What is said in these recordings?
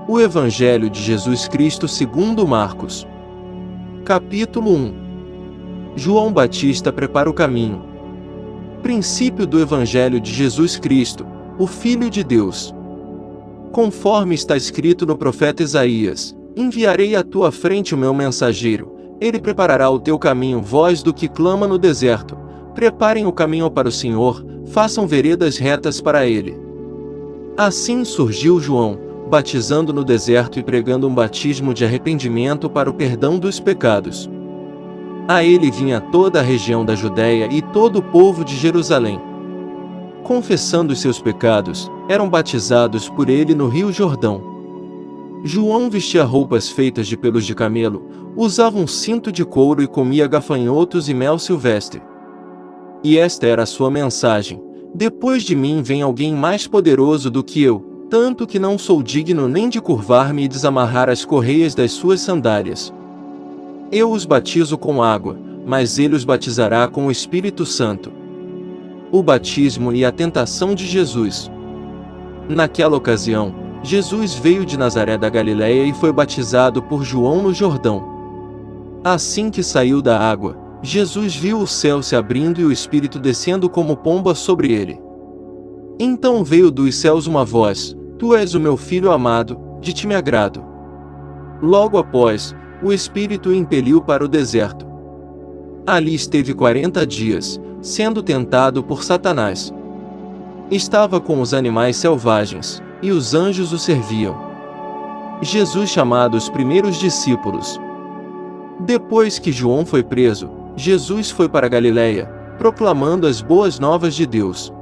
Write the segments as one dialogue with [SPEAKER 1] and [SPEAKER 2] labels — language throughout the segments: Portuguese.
[SPEAKER 1] O Evangelho de Jesus Cristo segundo Marcos. Capítulo 1. João Batista prepara o caminho. Princípio do Evangelho de Jesus Cristo, o Filho de Deus. Conforme está escrito no profeta Isaías: enviarei à tua frente o meu mensageiro, ele preparará o teu caminho. Voz do que clama no deserto: preparem o caminho para o Senhor, façam veredas retas para ele. Assim surgiu João, batizando no deserto e pregando um batismo de arrependimento para o perdão dos pecados. A ele vinha toda a região da Judéia e todo o povo de Jerusalém. Confessando os seus pecados, eram batizados por ele no rio Jordão. João vestia roupas feitas de pelos de camelo, usava um cinto de couro e comia gafanhotos e mel silvestre. E esta era a sua mensagem: depois de mim vem alguém mais poderoso do que eu, tanto que não sou digno nem de curvar-me e desamarrar as correias das suas sandálias. Eu os batizo com água, mas ele os batizará com o Espírito Santo. O batismo e a tentação de Jesus. Naquela ocasião, Jesus veio de Nazaré da Galileia e foi batizado por João no Jordão. Assim que saiu da água, Jesus viu o céu se abrindo e o Espírito descendo como pomba sobre ele. Então veio dos céus uma voz: Tu és o meu Filho amado, de ti me agrado. Logo após, o Espírito o impeliu para o deserto. Ali esteve 40 dias, sendo tentado por Satanás. Estava com os animais selvagens, e os anjos o serviam. Jesus chamado os primeiros discípulos. Depois que João foi preso, Jesus foi para Galileia, proclamando as boas novas de Deus.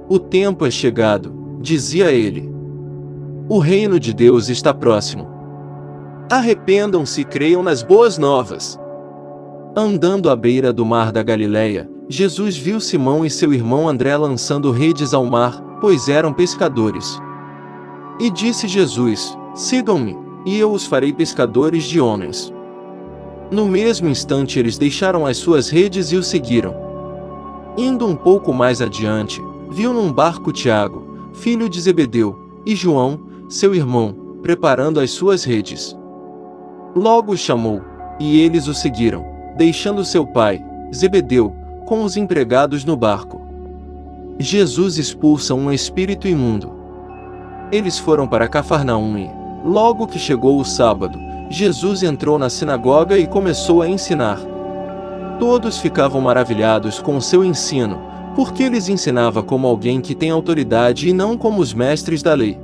[SPEAKER 1] O tempo é chegado, dizia ele. O reino de Deus está próximo. Arrependam-se e creiam nas boas novas. Andando à beira do mar da Galileia, Jesus viu Simão e seu irmão André lançando redes ao mar, pois eram pescadores. E disse Jesus: sigam-me, e eu os farei pescadores de homens. No mesmo instante eles deixaram as suas redes e o seguiram. Indo um pouco mais adiante, viu num barco Tiago, filho de Zebedeu, e João, seu irmão, preparando as suas redes. Logo os chamou, e eles o seguiram, deixando seu pai, Zebedeu, com os empregados no barco. Jesus expulsa um espírito imundo. Eles foram para Cafarnaum e, logo que chegou o sábado, Jesus entrou na sinagoga e começou a ensinar. Todos ficavam maravilhados com o seu ensino, porque lhes ensinava como alguém que tem autoridade e não como os mestres da lei.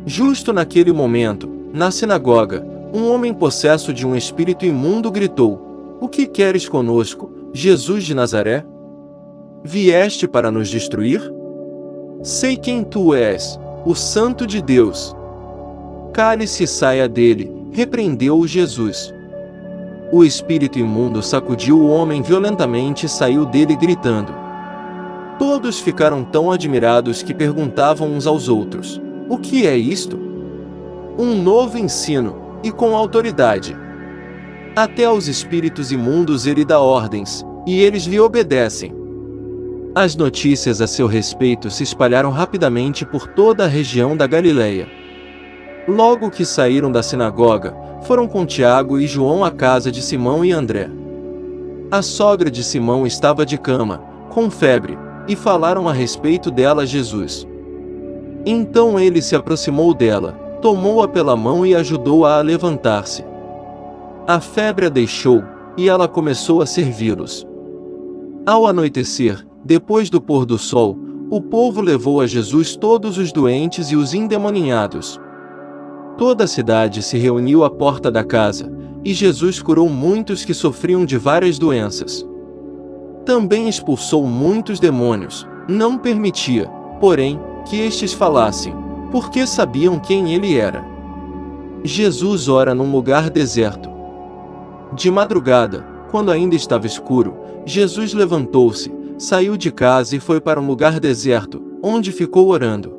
[SPEAKER 1] Justo naquele momento, na sinagoga, um homem possesso de um espírito imundo gritou: O que queres conosco, Jesus de Nazaré? Vieste para nos destruir? Sei quem tu és, o Santo de Deus. Cale-se e saia dele, repreendeu-o Jesus. O espírito imundo sacudiu o homem violentamente e saiu dele gritando. Todos ficaram tão admirados que perguntavam uns aos outros: O que é isto? Um novo ensino, e com autoridade. Até aos espíritos imundos ele dá ordens, e eles lhe obedecem. As notícias a seu respeito se espalharam rapidamente por toda a região da Galileia. Logo que saíram da sinagoga, foram com Tiago e João à casa de Simão e André. A sogra de Simão estava de cama, com febre, e falaram a respeito dela a Jesus. Então ele se aproximou dela, tomou-a pela mão e ajudou-a a levantar-se. A febre a deixou, e ela começou a servi-los. Ao anoitecer, depois do pôr do sol, o povo levou a Jesus todos os doentes e os endemoninhados. Toda a cidade se reuniu à porta da casa, e Jesus curou muitos que sofriam de várias doenças. Também expulsou muitos demônios, não permitia, porém, que estes falassem, porque sabiam quem ele era. Jesus ora num lugar deserto. De madrugada, quando ainda estava escuro, Jesus levantou-se, saiu de casa e foi para um lugar deserto, onde ficou orando.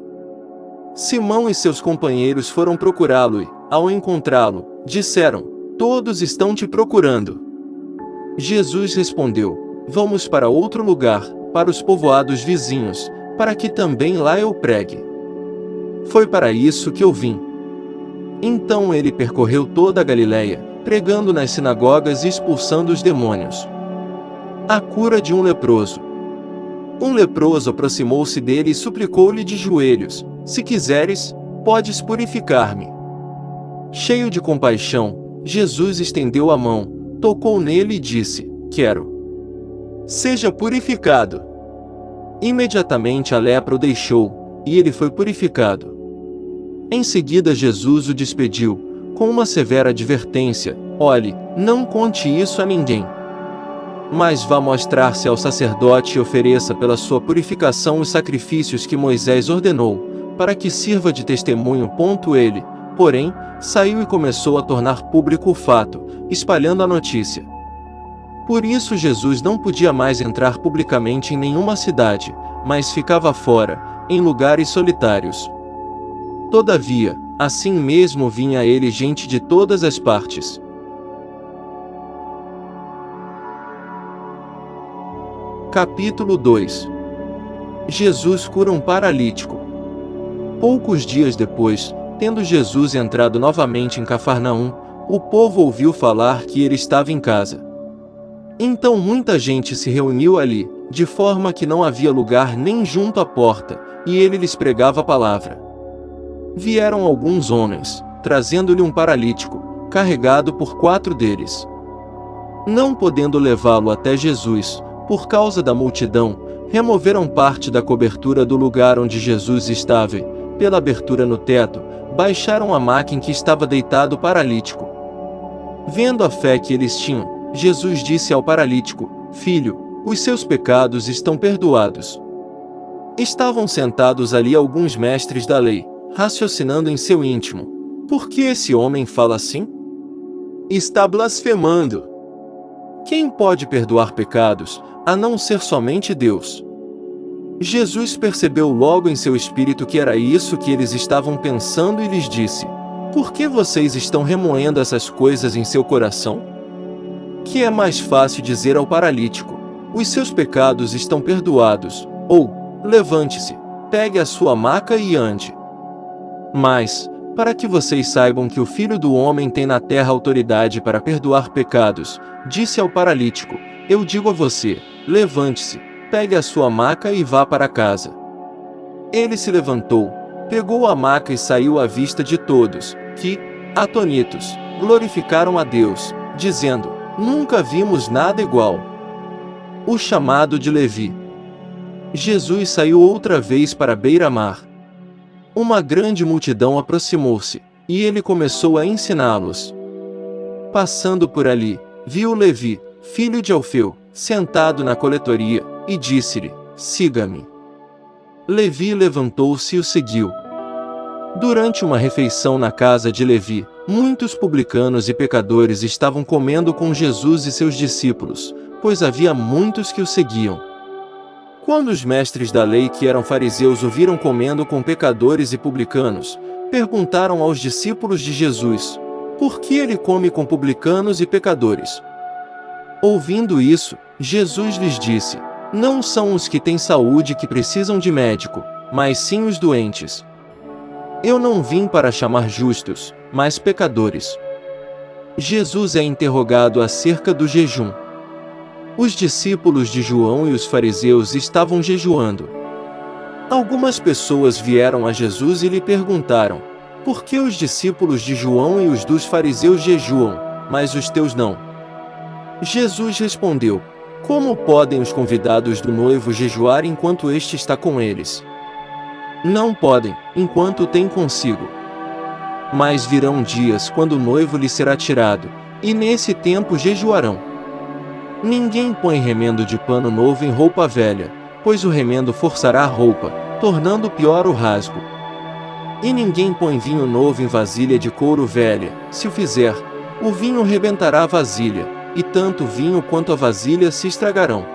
[SPEAKER 1] Simão e seus companheiros foram procurá-lo e, ao encontrá-lo, disseram: Todos estão te procurando. Jesus respondeu: Vamos para outro lugar, para os povoados vizinhos, para que também lá eu pregue. Foi para isso que eu vim. Então ele percorreu toda a Galiléia, pregando nas sinagogas e expulsando os demônios. A cura de um leproso. Um leproso aproximou-se dele e suplicou-lhe de joelhos: Se quiseres, podes purificar-me. Cheio de compaixão, Jesus estendeu a mão, tocou nele e disse: Quero. Seja purificado. Imediatamente a lepra o deixou, e ele foi purificado. Em seguida Jesus o despediu, com uma severa advertência: Olhe, não conte isso a ninguém. Mas vá mostrar-se ao sacerdote e ofereça pela sua purificação os sacrifícios que Moisés ordenou, para que sirva de testemunho. Ele, porém, saiu e começou a tornar público o fato, espalhando a notícia. Por isso Jesus não podia mais entrar publicamente em nenhuma cidade, mas ficava fora, em lugares solitários. Todavia, assim mesmo vinha a ele gente de todas as partes. Capítulo 2. Jesus cura um paralítico. Poucos dias depois, tendo Jesus entrado novamente em Cafarnaum, o povo ouviu falar que ele estava em casa. Então muita gente se reuniu ali, de forma que não havia lugar nem junto à porta, e ele lhes pregava a palavra. Vieram alguns homens, trazendo-lhe um paralítico, carregado por 4 deles. Não podendo levá-lo até Jesus, por causa da multidão, removeram parte da cobertura do lugar onde Jesus estava e, pela abertura no teto, baixaram a maca em que estava deitado o paralítico. Vendo a fé que eles tinham, Jesus disse ao paralítico: Filho, os seus pecados estão perdoados. Estavam sentados ali alguns mestres da lei, raciocinando em seu íntimo: Por que esse homem fala assim? Está blasfemando. Quem pode perdoar pecados, a não ser somente Deus? Jesus percebeu logo em seu espírito que era isso que eles estavam pensando e lhes disse: Por que vocês estão remoendo essas coisas em seu coração? Que é mais fácil dizer ao paralítico: Os seus pecados estão perdoados, ou, levante-se, pegue a sua maca e ande. Mas, para que vocês saibam que o Filho do Homem tem na terra autoridade para perdoar pecados, disse ao paralítico: Eu digo a você, levante-se, pegue a sua maca e vá para casa. Ele se levantou, pegou a maca e saiu à vista de todos, que, atônitos, glorificaram a Deus, dizendo: Nunca vimos nada igual. O chamado de Levi. Jesus saiu outra vez para a beira-mar. Uma grande multidão aproximou-se, e ele começou a ensiná-los. Passando por ali, viu Levi, filho de Alfeu, sentado na coletoria, e disse-lhe: Siga-me. Levi levantou-se e o seguiu. Durante uma refeição na casa de Levi, muitos publicanos e pecadores estavam comendo com Jesus e seus discípulos, pois havia muitos que o seguiam. Quando os mestres da lei que eram fariseus o viram comendo com pecadores e publicanos, perguntaram aos discípulos de Jesus: Por que ele come com publicanos e pecadores? Ouvindo isso, Jesus lhes disse: Não são os que têm saúde que precisam de médico, mas sim os doentes. Eu não vim para chamar justos, mas pecadores. Jesus é interrogado acerca do jejum. Os discípulos de João e os fariseus estavam jejuando. Algumas pessoas vieram a Jesus e lhe perguntaram: Por que os discípulos de João e os dos fariseus jejuam, mas os teus não? Jesus respondeu: Como podem os convidados do noivo jejuar enquanto este está com eles? Não podem, enquanto tem consigo. Mas virão dias quando o noivo lhe será tirado, e nesse tempo jejuarão. Ninguém põe remendo de pano novo em roupa velha, pois o remendo forçará a roupa, tornando pior o rasgo. E ninguém põe vinho novo em vasilha de couro velha, se o fizer, o vinho rebentará a vasilha, e tanto o vinho quanto a vasilha se estragarão.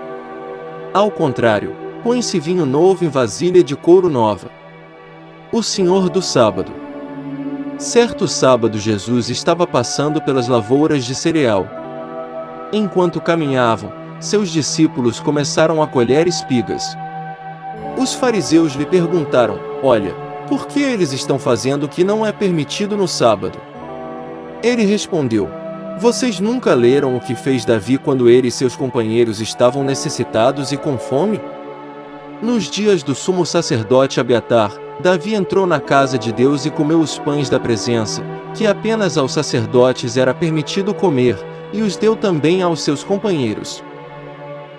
[SPEAKER 1] Ao contrário, põe-se vinho novo em vasilha de couro nova. O Senhor do Sábado. Certo sábado Jesus estava passando pelas lavouras de cereal. Enquanto caminhavam, seus discípulos começaram a colher espigas. Os fariseus lhe perguntaram: Olha, Por que eles estão fazendo o que não é permitido no sábado? Ele respondeu: Vocês nunca leram o que fez Davi quando ele e seus companheiros estavam necessitados e com fome? Nos dias do sumo sacerdote Abiatar, Davi entrou na casa de Deus e comeu os pães da presença, que apenas aos sacerdotes era permitido comer, e os deu também aos seus companheiros.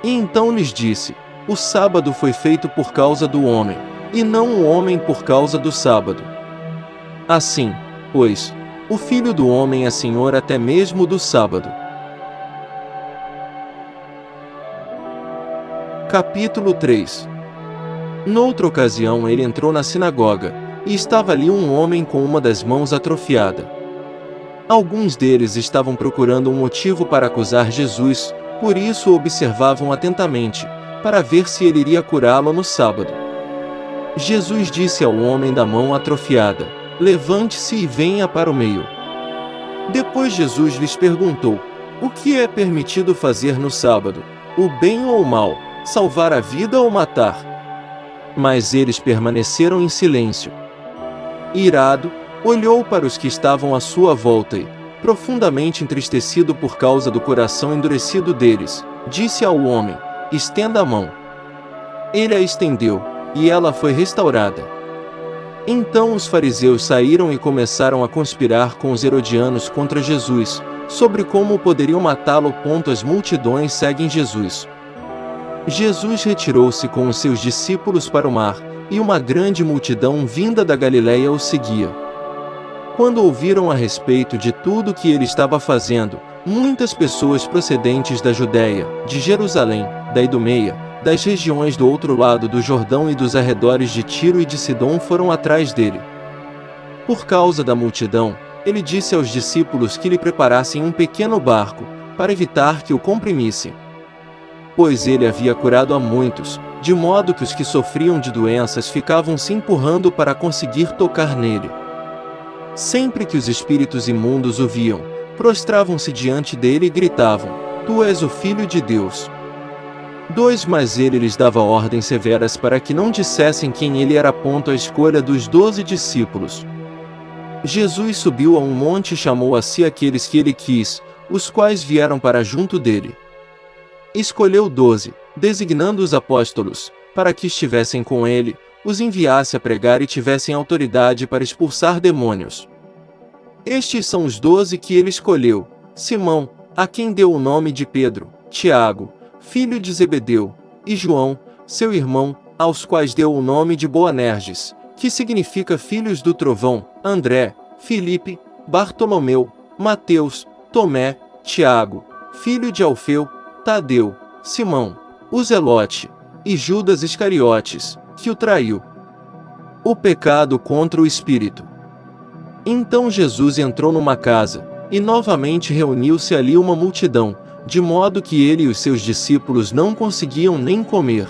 [SPEAKER 1] E então lhes disse: O sábado foi feito por causa do homem, e não o homem por causa do sábado. Assim, pois, o Filho do Homem é Senhor até mesmo do sábado. Capítulo 3. Noutra ocasião ele entrou na sinagoga, e estava ali um homem com uma das mãos atrofiada. Alguns deles estavam procurando um motivo para acusar Jesus, por isso o observavam atentamente, para ver se ele iria curá-lo no sábado. Jesus disse ao homem da mão atrofiada: Levante-se e venha para o meio. Depois Jesus lhes perguntou: O que é permitido fazer no sábado? O bem ou o mal? Salvar a vida ou matar? Mas eles permaneceram em silêncio. Irado, olhou para os que estavam à sua volta e, profundamente entristecido por causa do coração endurecido deles, disse ao homem: Estenda a mão. Ele a estendeu, e ela foi restaurada. Então os fariseus saíram e começaram a conspirar com os herodianos contra Jesus, sobre como poderiam matá-lo. As multidões seguem Jesus. Jesus retirou-se com os seus discípulos para o mar, e uma grande multidão vinda da Galiléia o seguia. Quando ouviram a respeito de tudo o que ele estava fazendo, muitas pessoas procedentes da Judéia, de Jerusalém, da Idumeia, das regiões do outro lado do Jordão e dos arredores de Tiro e de Sidom foram atrás dele. Por causa da multidão, ele disse aos discípulos que lhe preparassem um pequeno barco, para evitar que o comprimissem. Pois ele havia curado a muitos, de modo que os que sofriam de doenças ficavam se empurrando para conseguir tocar nele. Sempre que os espíritos imundos o viam, prostravam-se diante dele e gritavam: Tu és o Filho de Deus. Mas ele lhes dava ordens severas para que não dissessem quem ele era. A escolha dos 12 discípulos. Jesus subiu a um monte e chamou a si aqueles que ele quis, os quais vieram para junto dele. Escolheu 12, designando os apóstolos, para que estivessem com ele, os enviasse a pregar e tivessem autoridade para expulsar demônios. Estes são os 12 que ele escolheu: Simão, a quem deu o nome de Pedro, Tiago, filho de Zebedeu, e João, seu irmão, aos quais deu o nome de Boanerges, que significa filhos do trovão, André, Filipe, Bartolomeu, Mateus, Tomé, Tiago, filho de Alfeu, Tadeu, Simão, o Zelote, e Judas Iscariotes, que o traiu. O pecado contra o Espírito. Então Jesus entrou numa casa, e novamente reuniu-se ali uma multidão, de modo que ele e os seus discípulos não conseguiam nem comer.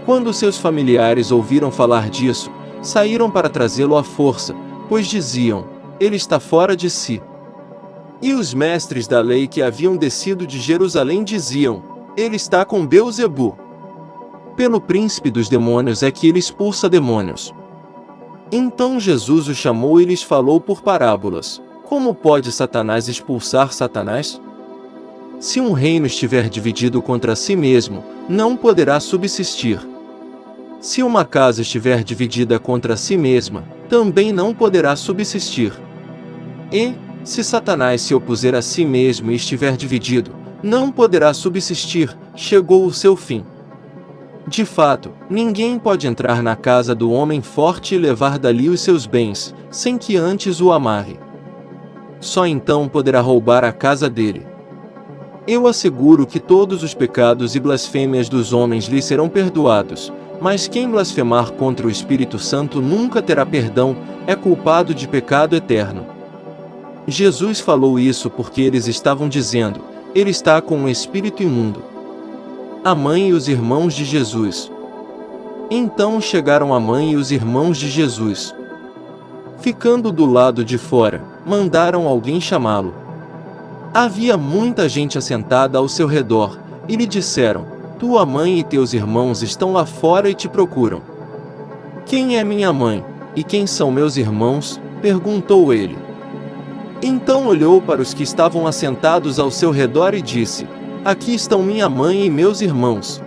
[SPEAKER 1] Quando seus familiares ouviram falar disso, saíram para trazê-lo à força, pois diziam: Ele está fora de si. E os mestres da lei que haviam descido de Jerusalém diziam: Ele está com Beelzebu. Pelo príncipe dos demônios é que ele expulsa demônios. Então Jesus o chamou e lhes falou por parábolas: Como pode Satanás expulsar Satanás? Se um reino estiver dividido contra si mesmo, não poderá subsistir. Se uma casa estiver dividida contra si mesma, também não poderá subsistir. E, se Satanás se opuser a si mesmo e estiver dividido, não poderá subsistir. Chegou o seu fim. De fato, ninguém pode entrar na casa do homem forte e levar dali os seus bens, sem que antes o amarre. Só então poderá roubar a casa dele. Eu asseguro que todos os pecados e blasfêmias dos homens lhe serão perdoados, mas quem blasfemar contra o Espírito Santo nunca terá perdão, é culpado de pecado eterno. Jesus falou isso porque eles estavam dizendo: Ele está com um espírito imundo. A mãe e os irmãos de Jesus. Então chegaram a mãe e os irmãos de Jesus. Ficando do lado de fora, mandaram alguém chamá-lo. Havia muita gente assentada ao seu redor, e lhe disseram: Tua mãe e teus irmãos estão lá fora e te procuram. Quem é minha mãe? E quem são meus irmãos? Perguntou ele. Então olhou para os que estavam assentados ao seu redor e disse: Aqui estão minha mãe e meus irmãos.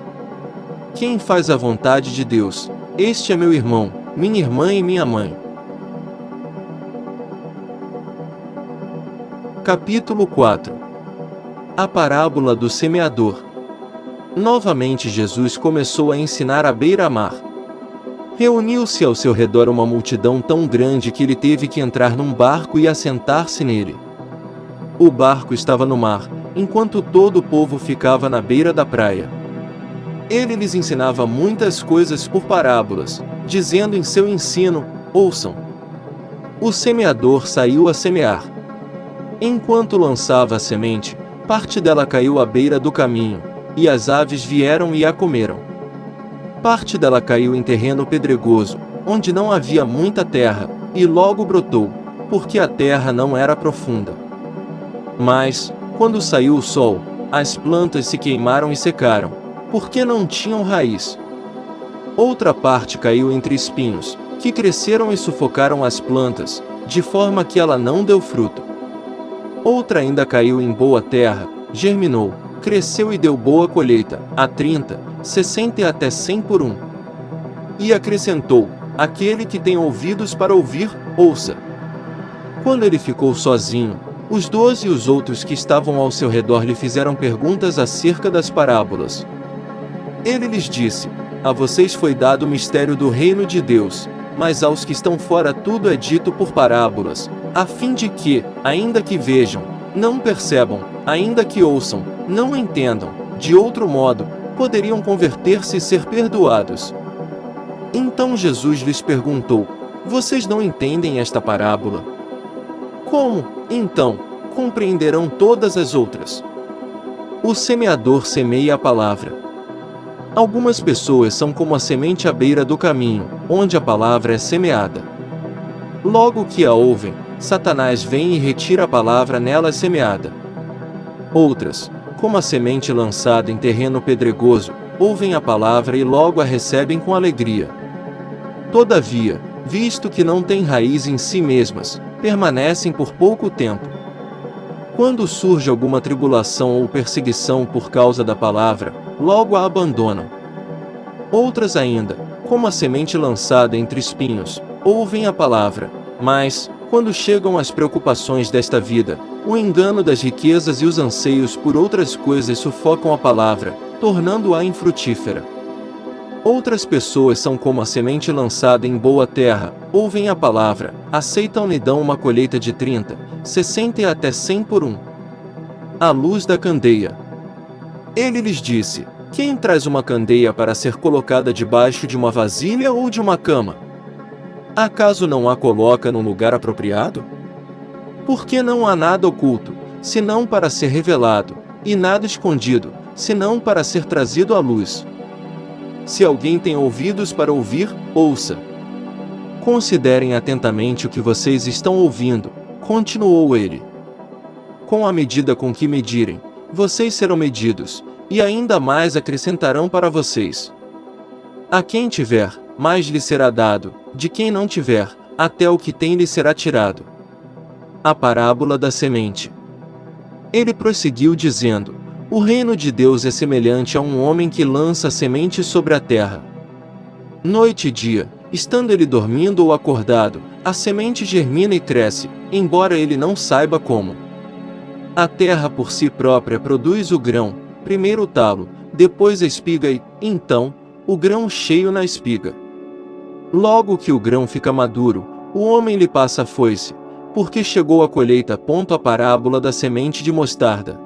[SPEAKER 1] Quem faz a vontade de Deus, este é meu irmão, minha irmã e minha mãe. Capítulo 4. A parábola do semeador. Novamente Jesus começou a ensinar à beira-mar. Reuniu-se ao seu redor uma multidão tão grande que ele teve que entrar num barco e assentar-se nele. O barco estava no mar, enquanto todo o povo ficava na beira da praia. Ele lhes ensinava muitas coisas por parábolas, dizendo em seu ensino: ouçam. O semeador saiu a semear. Enquanto lançava a semente, parte dela caiu à beira do caminho, e as aves vieram e a comeram. Parte dela caiu em terreno pedregoso, onde não havia muita terra, e logo brotou, porque a terra não era profunda. Mas, quando saiu o sol, as plantas se queimaram e secaram, porque não tinham raiz. Outra parte caiu entre espinhos, que cresceram e sufocaram as plantas, de forma que ela não deu fruto. Outra ainda caiu em boa terra, germinou, cresceu e deu boa colheita, a 30, 60 e até 100 por um. E acrescentou: aquele que tem ouvidos para ouvir, ouça. Quando ele ficou sozinho, os 12 e os outros que estavam ao seu redor lhe fizeram perguntas acerca das parábolas. Ele lhes disse: a vocês foi dado o mistério do reino de Deus, mas aos que estão fora tudo é dito por parábolas, a fim de que, ainda que vejam, não percebam, ainda que ouçam, não entendam, de outro modo, poderiam converter-se e ser perdoados. Então Jesus lhes perguntou: vocês não entendem esta parábola? Como, então, compreenderão todas as outras? O semeador semeia a palavra. Algumas pessoas são como a semente à beira do caminho, onde a palavra é semeada. Logo que a ouvem, Satanás vem e retira a palavra nela semeada. Outras, como a semente lançada em terreno pedregoso, ouvem a palavra e logo a recebem com alegria. Todavia, visto que não têm raiz em si mesmas, permanecem por pouco tempo. Quando surge alguma tribulação ou perseguição por causa da palavra, logo a abandonam. Outras ainda, como a semente lançada entre espinhos, ouvem a palavra, mas, quando chegam as preocupações desta vida, o engano das riquezas e os anseios por outras coisas sufocam a palavra, tornando-a infrutífera. Outras pessoas são como a semente lançada em boa terra, ouvem a palavra, aceitam e dão uma colheita de 30, 60 e até 100 por um. A luz da candeia. Ele lhes disse: quem traz uma candeia para ser colocada debaixo de uma vasilha ou de uma cama? Acaso não a coloca num lugar apropriado? Porque não há nada oculto, senão para ser revelado, e nada escondido, senão para ser trazido à luz. Se alguém tem ouvidos para ouvir, ouça. Considerem atentamente o que vocês estão ouvindo, continuou ele. Com a medida com que medirem, vocês serão medidos, e ainda mais acrescentarão para vocês. A quem tiver, mais lhe será dado, de quem não tiver, até o que tem lhe será tirado. A parábola da semente. Ele prosseguiu dizendo: o reino de Deus é semelhante a um homem que lança semente sobre a terra. Noite e dia, estando ele dormindo ou acordado, a semente germina e cresce, embora ele não saiba como. A terra por si própria produz o grão, primeiro o talo, depois a espiga e, então, o grão cheio na espiga. Logo que o grão fica maduro, o homem lhe passa a foice, porque chegou a colheita. A parábola da semente de mostarda.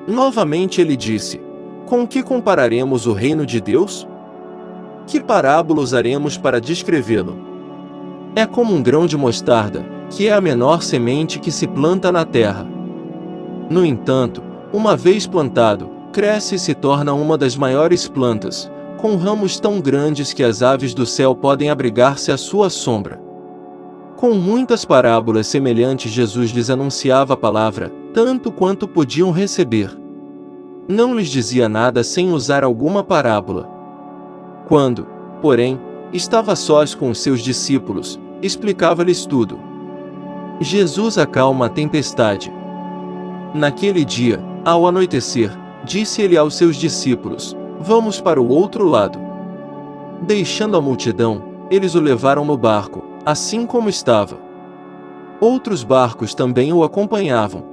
[SPEAKER 1] Novamente ele disse: com que compararemos o reino de Deus? Que parábola usaremos para descrevê-lo? É como um grão de mostarda, que é a menor semente que se planta na terra. No entanto, uma vez plantado, cresce e se torna uma das maiores plantas, com ramos tão grandes que as aves do céu podem abrigar-se à sua sombra. Com muitas parábolas semelhantes Jesus lhes anunciava a palavra, tanto quanto podiam receber. Não lhes dizia nada sem usar alguma parábola. Quando, porém, estava a sós com os seus discípulos, explicava-lhes tudo. Jesus acalma a tempestade. Naquele dia, ao anoitecer, disse ele aos seus discípulos: Vamos para o outro lado. Deixando a multidão, eles o levaram no barco, assim como estava. Outros barcos também o acompanhavam.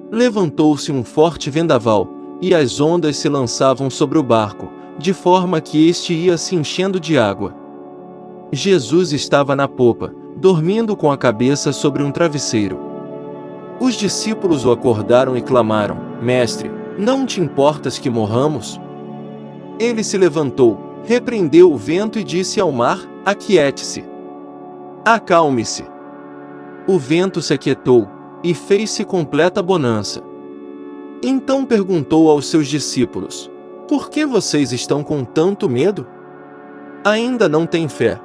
[SPEAKER 1] Levantou-se um forte vendaval, e as ondas se lançavam sobre o barco, de forma que este ia se enchendo de água. Jesus estava na popa, dormindo com a cabeça sobre um travesseiro. Os discípulos o acordaram e clamaram: Mestre, não te importas que morramos? Ele se levantou, repreendeu o vento e disse ao mar: Aquiete-se. Acalme-se. O vento se aquietou, e fez-se completa bonança. Então perguntou aos seus discípulos: Por que vocês estão com tanto medo? Ainda não têm fé?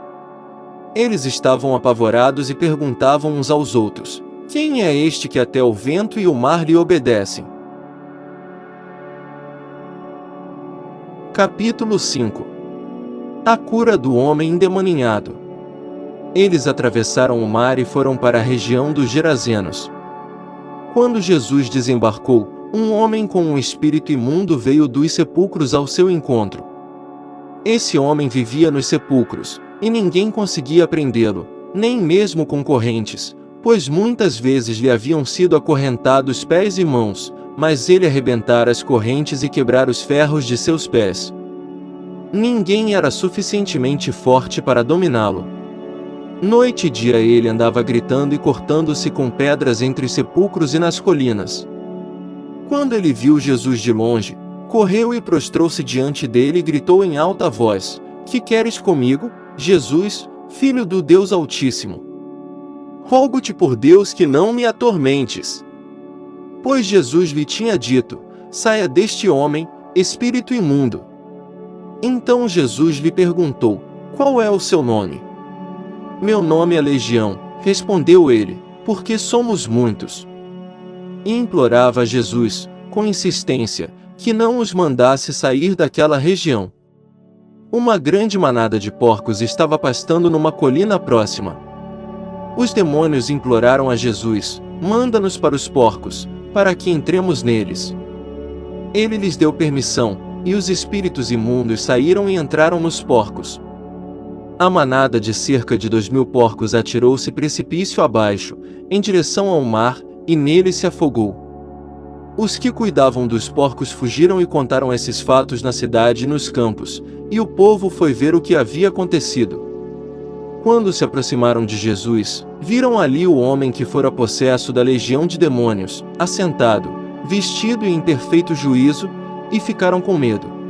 [SPEAKER 1] Eles estavam apavorados e perguntavam uns aos outros: Quem é este que até o vento e o mar lhe obedecem? Capítulo 5. A cura do homem endemoniado. Eles atravessaram o mar e foram para a região dos Gerazenos. Quando Jesus desembarcou, um homem com um espírito imundo veio dos sepulcros ao seu encontro. Esse homem vivia nos sepulcros, e ninguém conseguia prendê-lo, nem mesmo com correntes, pois muitas vezes lhe haviam sido acorrentados pés e mãos, mas ele arrebentara as correntes e quebrara os ferros de seus pés. Ninguém era suficientemente forte para dominá-lo. Noite e dia ele andava gritando e cortando-se com pedras entre os sepulcros e nas colinas. Quando ele viu Jesus de longe, correu e prostrou-se diante dele e gritou em alta voz: Que queres comigo, Jesus, Filho do Deus Altíssimo? Rogo-te por Deus que não me atormentes. Pois Jesus lhe tinha dito: Saia deste homem, espírito imundo. Então Jesus lhe perguntou: Qual é o seu nome? Meu nome é Legião, respondeu ele, porque somos muitos. E implorava a Jesus, com insistência, que não os mandasse sair daquela região. Uma grande manada de porcos estava pastando numa colina próxima. Os demônios imploraram a Jesus: Manda-nos para os porcos, para que entremos neles. Ele lhes deu permissão, e os espíritos imundos saíram e entraram nos porcos. A manada de cerca de 2.000 porcos atirou-se precipício abaixo, em direção ao mar, e nele se afogou. Os que cuidavam dos porcos fugiram e contaram esses fatos na cidade e nos campos, e o povo foi ver o que havia acontecido. Quando se aproximaram de Jesus, viram ali o homem que fora possesso da legião de demônios, assentado, vestido e em perfeito juízo, e ficaram com medo.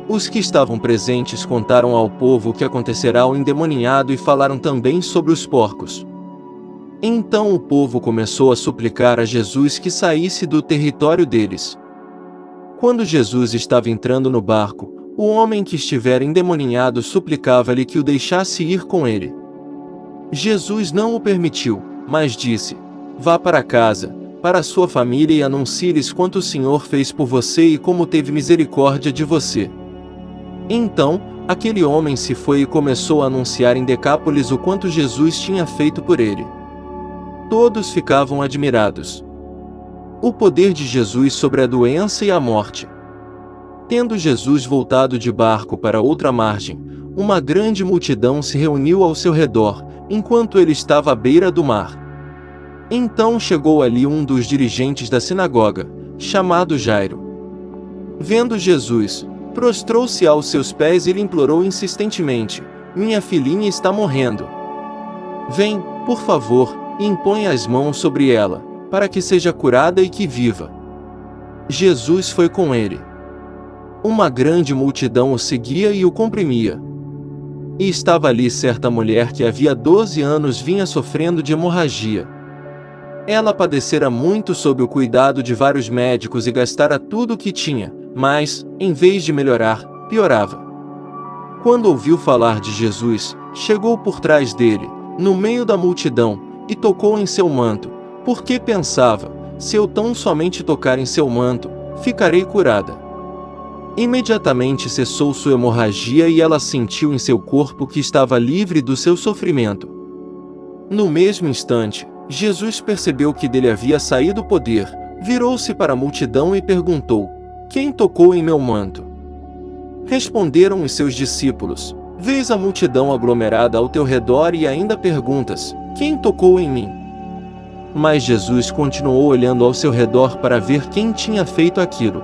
[SPEAKER 1] Os que estavam presentes contaram ao povo o que acontecerá ao endemoniado e falaram também sobre os porcos. Então o povo começou a suplicar a Jesus que saísse do território deles. Quando Jesus estava entrando no barco, o homem que estivera endemoniado suplicava-lhe que o deixasse ir com ele. Jesus não o permitiu, mas disse: Vá para casa, para a sua família e anuncie-lhes quanto o Senhor fez por você e como teve misericórdia de você. Então, aquele homem se foi e começou a anunciar em Decápolis o quanto Jesus tinha feito por ele. Todos ficavam admirados. O poder de Jesus sobre a doença e a morte. Tendo Jesus voltado de barco para outra margem, uma grande multidão se reuniu ao seu redor, enquanto ele estava à beira do mar. Então chegou ali um dos dirigentes da sinagoga, chamado Jairo. Vendo Jesus, prostrou-se aos seus pés e lhe implorou insistentemente: Minha filhinha está morrendo. Vem, por favor, e impõe as mãos sobre ela, para que seja curada e que viva. Jesus foi com ele. Uma grande multidão o seguia e o comprimia. E estava ali certa mulher que havia 12 anos vinha sofrendo de hemorragia. Ela padecera muito sob o cuidado de vários médicos e gastara tudo o que tinha, mas, em vez de melhorar, piorava. Quando ouviu falar de Jesus, chegou por trás dele, no meio da multidão, e tocou em seu manto, porque pensava: se eu tão somente tocar em seu manto, ficarei curada. Imediatamente cessou sua hemorragia e ela sentiu em seu corpo que estava livre do seu sofrimento. No mesmo instante, Jesus percebeu que dele havia saído o poder, virou-se para a multidão e perguntou: "Quem tocou em meu manto?" Responderam os seus discípulos: "Vês a multidão aglomerada ao teu redor e ainda perguntas: Quem tocou em mim?" Mas Jesus continuou olhando ao seu redor para ver quem tinha feito aquilo.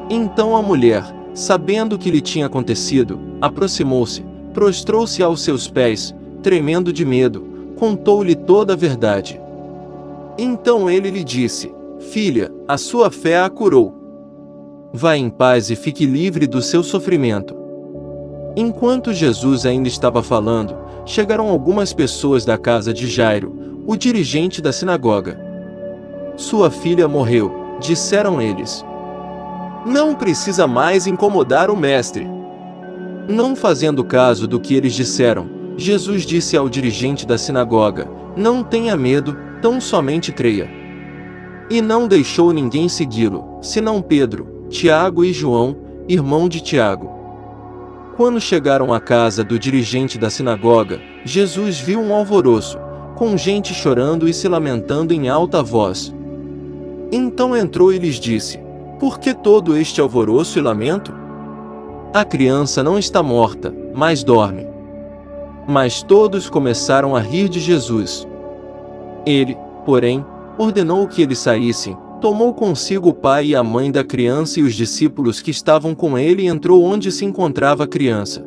[SPEAKER 1] Então a mulher, sabendo o que lhe tinha acontecido, aproximou-se, prostrou-se aos seus pés, tremendo de medo, contou-lhe toda a verdade. Então ele lhe disse: "Filha, a sua fé a curou. Vá em paz e fique livre do seu sofrimento." Enquanto Jesus ainda estava falando, chegaram algumas pessoas da casa de Jairo, o dirigente da sinagoga. "Sua filha morreu", disseram eles. "Não precisa mais incomodar o mestre." Não fazendo caso do que eles disseram, Jesus disse ao dirigente da sinagoga: "Não tenha medo, tão somente creia." E não deixou ninguém segui-lo, senão Pedro, Tiago e João, irmão de Tiago. Quando chegaram à casa do dirigente da sinagoga, Jesus viu um alvoroço, com gente chorando e se lamentando em alta voz. Então entrou e lhes disse: "Por que todo este alvoroço e lamento? A criança não está morta, mas dorme." Mas todos começaram a rir de Jesus. Ele, porém, ordenou que eles saíssem, tomou consigo o pai e a mãe da criança e os discípulos que estavam com ele e entrou onde se encontrava a criança.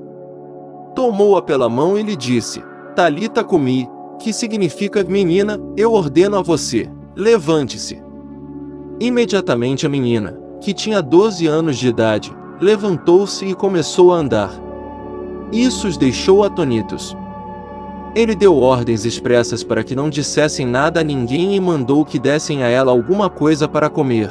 [SPEAKER 1] Tomou-a pela mão e lhe disse: "Talita cumi", que significa: "Menina, eu ordeno a você, levante-se." Imediatamente a menina, que tinha 12 anos de idade, levantou-se e começou a andar. Isso os deixou atônitos. Ele deu ordens expressas para que não dissessem nada a ninguém e mandou que dessem a ela alguma coisa para comer.